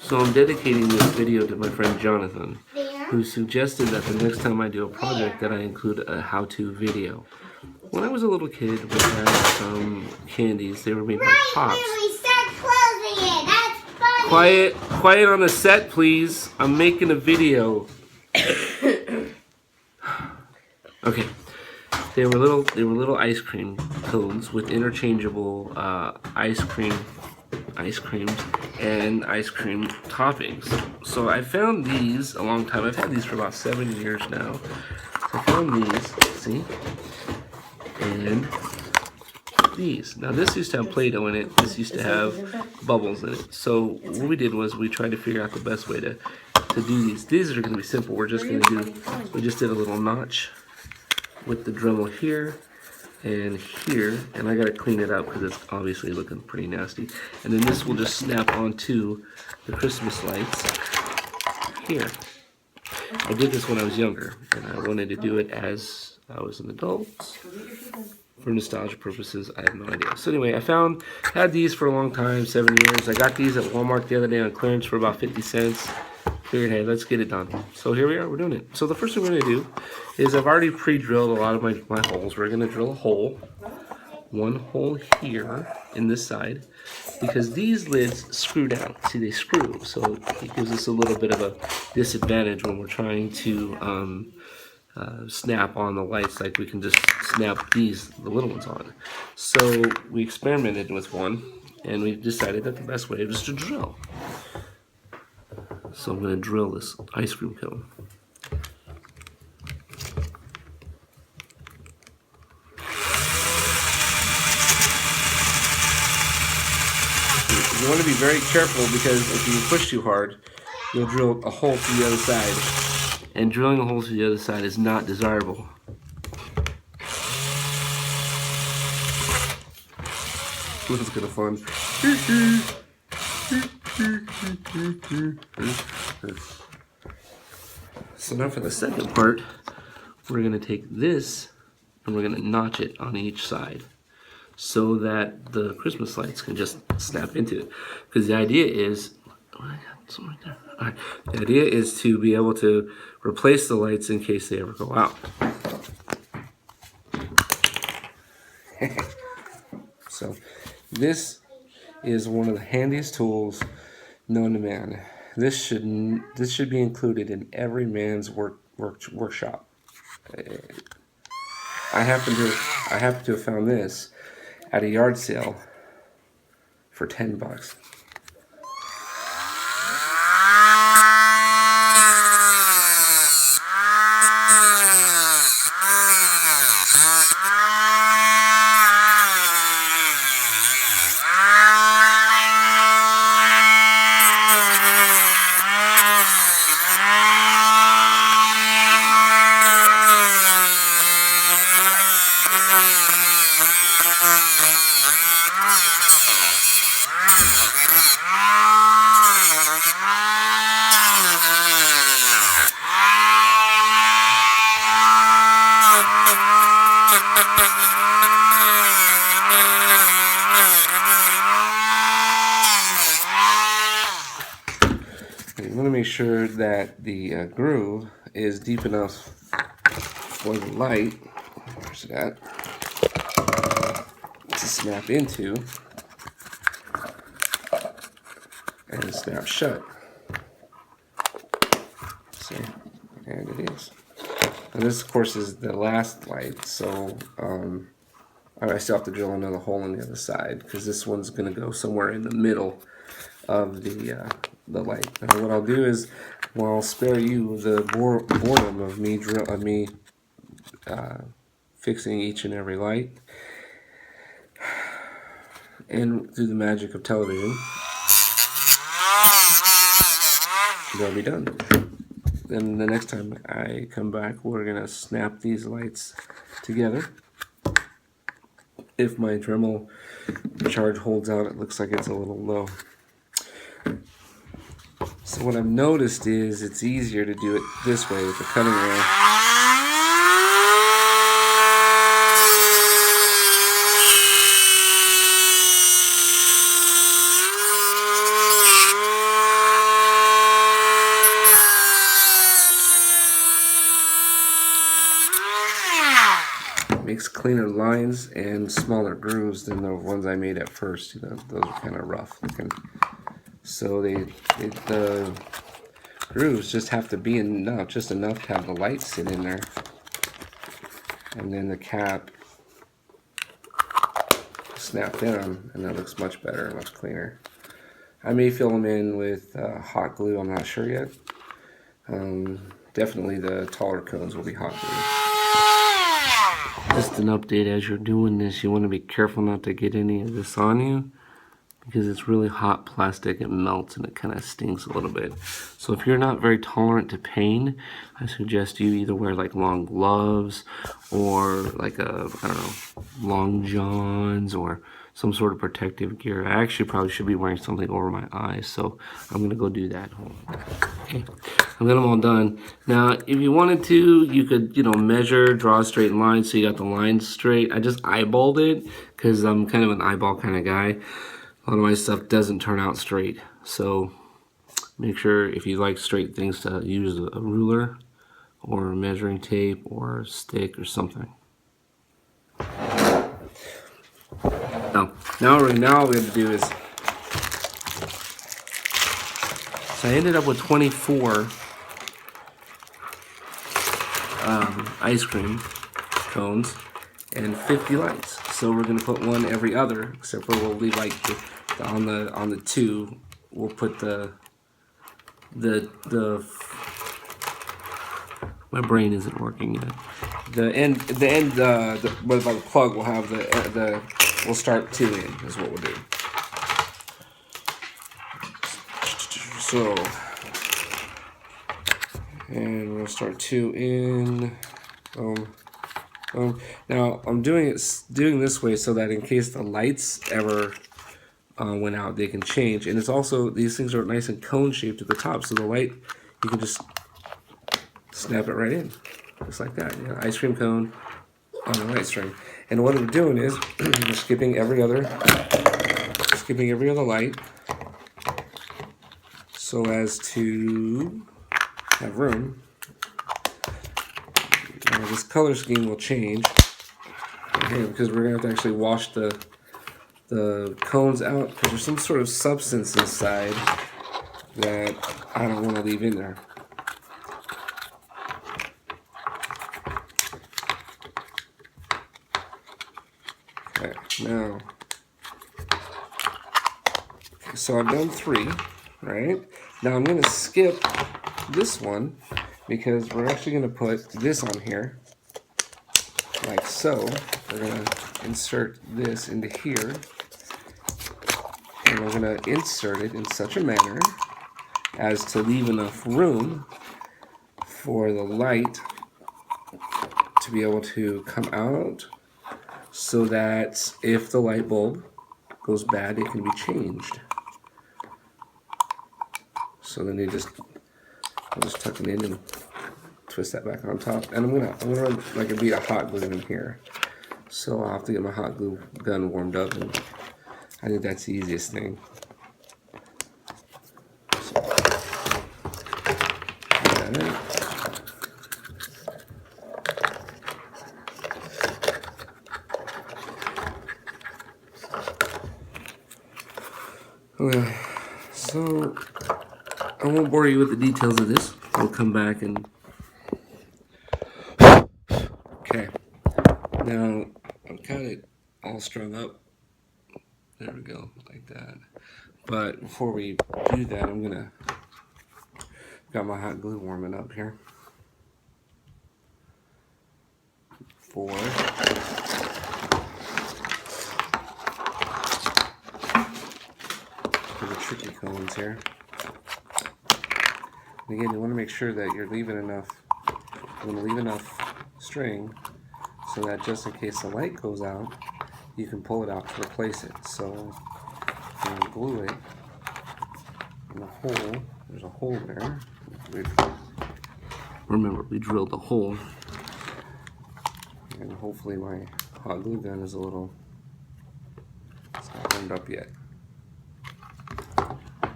So I'm dedicating this video to my friend Jonathan, who suggested that the next time I do a project that I include a how-to video. When I was a little kid, we had some candies. They were made by Pops. Quiet on the set, please. I'm making a video. Okay. They were little ice cream cones with interchangeable ice creams and ice cream toppings. So I found these a long time. I've had these for about 7 years now. So I found these, see, and these. Now this used to have Play-Doh in it. This used to have bubbles in it. So what we did was we tried to figure out the best way to do these. These are going to be simple. We just did a little notch with the Dremel here and here, and I gotta clean it up because it's obviously looking pretty nasty. And then this will just snap onto the Christmas lights here. I did this when I was younger, and I wanted to do it as I was an adult. For nostalgia purposes, I have no idea. So anyway, had these for a long time, 7 years. I got these at Walmart the other day on clearance for about 50 cents. Figured, hey, let's get it done. So here we are, we're doing it. So the first thing we're gonna do is I've already pre-drilled a lot of my holes. We're gonna drill a hole, one hole here in this side, because these lids screw down. See, they screw, so it gives us a little bit of a disadvantage when we're trying to snap on the lights. Like we can just snap the little ones on. So we experimented with one, and we decided that the best way was to drill. So I'm going to drill this ice cream cone. You want to be very careful because if you push too hard, you'll drill a hole to the other side. And drilling a hole to the other side is not desirable. This is kind of fun. So now for the second part, we're going to take this and we're going to notch it on each side so that the Christmas lights can just snap into it. Because the idea is, the idea is to be able to replace the lights in case they ever go out. So this is one of the handiest tools known to man. This should be included in every man's workshop. I happen to have found this at a yard sale for $10. You want to make sure that the groove is deep enough for the light, where's it at, to snap into and snap shut. See, and it is. And this, of course, is the last light, so I still have to drill another hole on the other side because this one's going to go somewhere in the middle of the light. Now what I'll do is, well, I'll spare you the boredom of me fixing each and every light, and through the magic of television, they'll be done. Then the next time I come back, we're gonna snap these lights together. If my Dremel charge holds out, it looks like it's a little low. So what I've noticed is it's easier to do it this way with the cutting wheel. cleaner lines and smaller grooves than the ones I made at first. You know, those are kind of rough looking. So the grooves just have to be enough, just enough to have the light sit in there. And then the cap snapped in, and that looks much better, much cleaner. I may fill them in with hot glue, I'm not sure yet. Definitely the taller cones will be hot glue. Just an update, as you're doing this, you want to be careful not to get any of this on you, because it's really hot plastic, it melts and it kind of stings a little bit. So if you're not very tolerant to pain, I suggest you either wear like long gloves or like I don't know, long johns or some sort of protective gear. I actually probably should be wearing something over my eyes, so I'm gonna go do that. Okay, and then I'm all done. Now, if you wanted to, you could, you know, measure, draw a straight line so you got the lines straight. I just eyeballed it because I'm kind of an eyeball kind of guy. A lot of my stuff doesn't turn out straight, so make sure if you like straight things to use a ruler or a measuring tape or a stick or something. Now all we have to do is, so I ended up with 24 ice cream cones and 50 lights. So we're gonna put one every other, except for we'll leave like on the two. We'll put the my brain isn't working yet. The end by the plug will have we'll start 2 in is what we'll do. So, and we're gonna start 2 in. Now I'm doing this way so that in case the lights ever went out, they can change. And it's also, these things are nice and cone shaped at the top, so the light, you can just snap it right in, just like that. You know, ice cream cone on the light string. And what we're doing is we're skipping every other light so as to have room. Now this color scheme will change here because we're gonna have to actually wash the cones out because there's some sort of substance inside that I don't want to leave in there. Okay, now, so I've done 3, right? Now I'm going to skip this one because we're actually going to put this on here, like so. We're going to insert this into here, and we're going to insert it in such a manner as to leave enough room for the light to be able to come out, so that if the light bulb goes bad, it can be changed. So then I'll just tuck it in and twist that back on top. And I'm gonna run like a bead of hot glue in here. So I'll have to get my hot glue gun warmed up, and I think that's the easiest thing. So, okay, so I won't bore you with the details of this. We'll come back and... Okay, now I've got it all strung up. There we go, like that. But before we do that, got my hot glue warming up here. For the tricky cones here. And again, you want to make sure that you're leaving enough. You want to leave enough string so that just in case the light goes out, you can pull it out to replace it. So I'm going to glue it in the hole. There's a hole there. Remember, we drilled the hole. And hopefully my hot glue gun is it's not warmed up yet.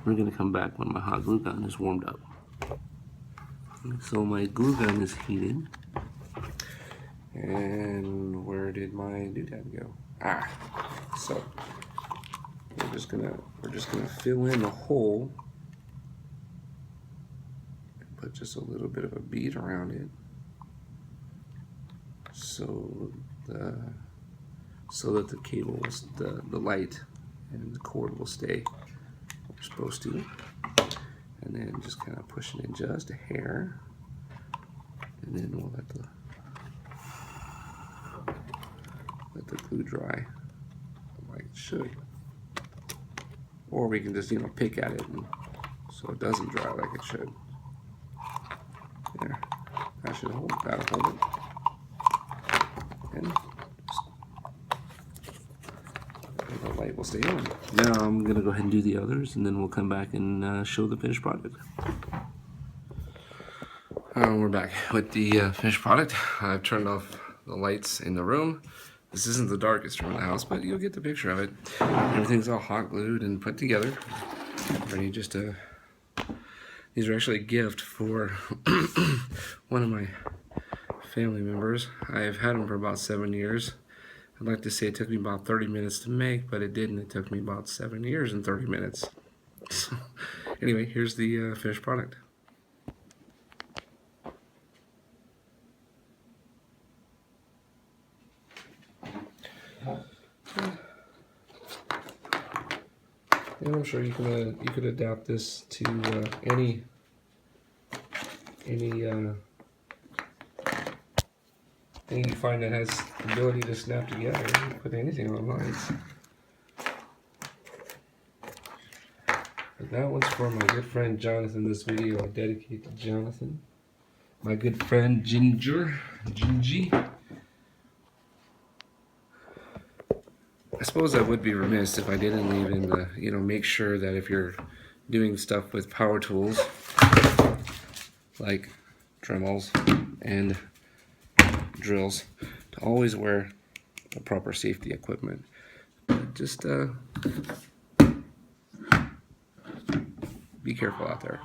We're going to come back when my hot glue gun is warmed up. So my glue gun is heated. And where did my doodad go? Ah, so we're just gonna fill in the hole and put just a little bit of a bead around it, so that the cable, the light and the cord will stay where it's supposed to. And then just kind of push it in just a hair, and then we'll let the glue dry like it should. Or we can just, pick at it so it doesn't dry like it should. There, that should hold. That'll hold it. And the light will stay on. Now I'm gonna go ahead and do the others, and then we'll come back and show the finished product. We're back with the finished product. I've turned off the lights in the room. This isn't the darkest room in the house, but you'll get the picture of it. Everything's all hot glued and put together. Ready just to... These are actually a gift for one of my family members. I've had them for about 7 years. I'd like to say it took me about 30 minutes to make, but it didn't. It took me about 7 years and 30 minutes. So, anyway, here's the finished product. And I'm sure you could adapt this to any anything you find that has the ability to snap together. You can put anything on lights. But that one's for my good friend Jonathan. This video I dedicate to Jonathan. My good friend Gingy. I suppose I would be remiss if I didn't leave in the, make sure that if you're doing stuff with power tools, like Dremels and drills, to always wear the proper safety equipment. Just be careful out there.